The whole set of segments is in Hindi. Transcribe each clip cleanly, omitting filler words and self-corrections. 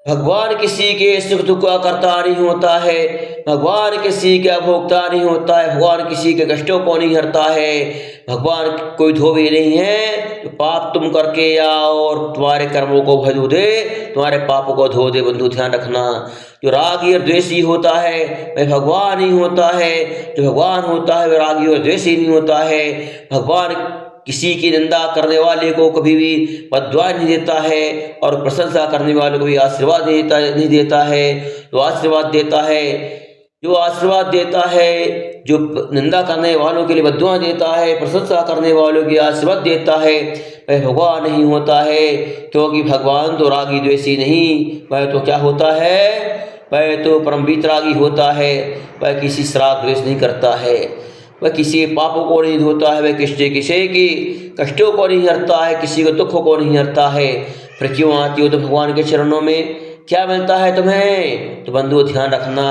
भगवान किसी के सुख दुख का करता नहीं होता है, भगवान किसी का भोगता नहीं होता है, भगवान किसी के कष्टों को नहीं हरता है। भगवान कोई धोबी नहीं है तो पाप तुम करके आओ और तुम्हारे कर्मों को भजो दे, तुम्हारे पापों को धो दे। बंधु ध्यान रखना, जो रागी और द्वेषी होता है वह भगवान नहीं होता है, जो भगवान होता है वह रागी और द्वेषी नहीं होता है। भगवान किसी की निंदा करने वाले को कभी भी बद्दुआ नहीं देता है और प्रशंसा करने वाले को भी आशीर्वाद नहीं देता है। तो आशीर्वाद देता है, जो आशीर्वाद देता है, जो निंदा करने वालों के लिए बद्दुआ देता है, प्रशंसा करने वालों की आशीर्वाद देता है, वह भगवान नहीं होता है। क्योंकि भगवान तो रागी द्वेषी नहीं, वह तो क्या होता है, वह तो परम वीतरागी होता है। वह किसी श्राप द्वेष नहीं करता है, वह किसी पापों को नहीं धोता है, वह किसी की कष्टों को नहीं हरता है, किसी के दुखों को नहीं हरता है। फिर क्यों आती हो तो भगवान के चरणों में? क्या मिलता है तुम्हें? तो बंधुओं ध्यान रखना,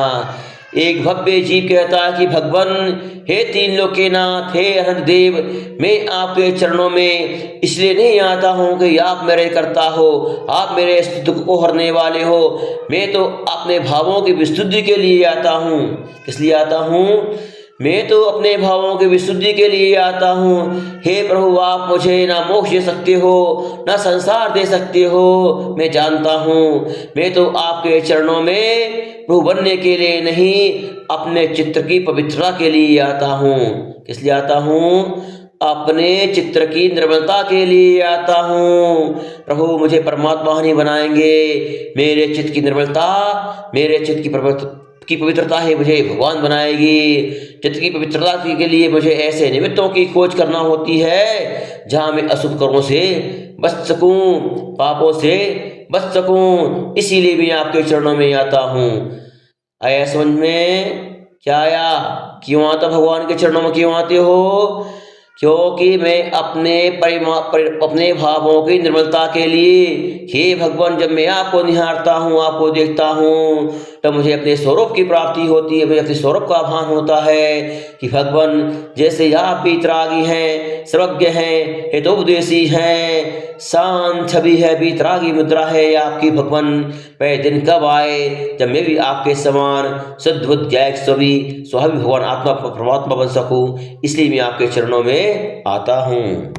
एक भव्य जीव कहता है कि भगवान हे तीन लोक के नाथ, हे अनंत देव, मैं आपके चरणों में इसलिए नहीं आता हूँ कि आप मेरे करता हो, आप मेरे दुख को हरने वाले हो। मैं तो अपने भावों की विशुद्धि के लिए आता हूँ। किस लिए आता हूँ? मैं तो अपने भावों की विशुद्धि के लिए आता हूँ। हे प्रभु, आप मुझे ना मोक्ष दे सकते हो, ना संसार दे सकते हो, मैं जानता हूँ। मैं तो आपके चरणों में प्रभु बनने के लिए नहीं, अपने चित्र की पवित्रता के लिए आता हूँ। किस लिए आता हूँ? अपने चित्र की निर्मलता के लिए आता हूँ। प्रभु मुझे परमात्मा नहीं बनाएंगे, मेरे चित्त की निर्मलता, मेरे चित्त की पवित्रता ही मुझे भगवान बनाएगी। चित्त की पवित्रता के लिए मुझे ऐसे निमित्तों की खोज करना होती है जहाँ मैं अशुभ कर्मों से बच सकूं, पापों से बच सकूं। इसीलिए मैं आपके चरणों में आता हूँ। आया समझ में? क्या आया? क्यों आता भगवान के चरणों में? क्यों आते हो? क्योंकि मैं अपने भावों की निर्मलता के लिए, हे भगवान, जब मैं आपको निहारता हूँ, आपको देखता हूँ, तब मुझे अपने स्वरूप की प्राप्ति होती है, मुझे अपने स्वरूप का भान होता है कि भगवान जैसे आप वीतरागी हैं, सर्वज्ञ हैं, हेतोपदेशी हैं, शांत छवि है, वीतरागी मुद्रा है आपकी भगवान। वह दिन कब आए जब मैं भी आपके समान शुद्ध बुद्ध जैक स्वाभाविक भगवान आत्मा परमात्मा बन सकूं। इसलिए मैं आपके चरणों में आता हूँ।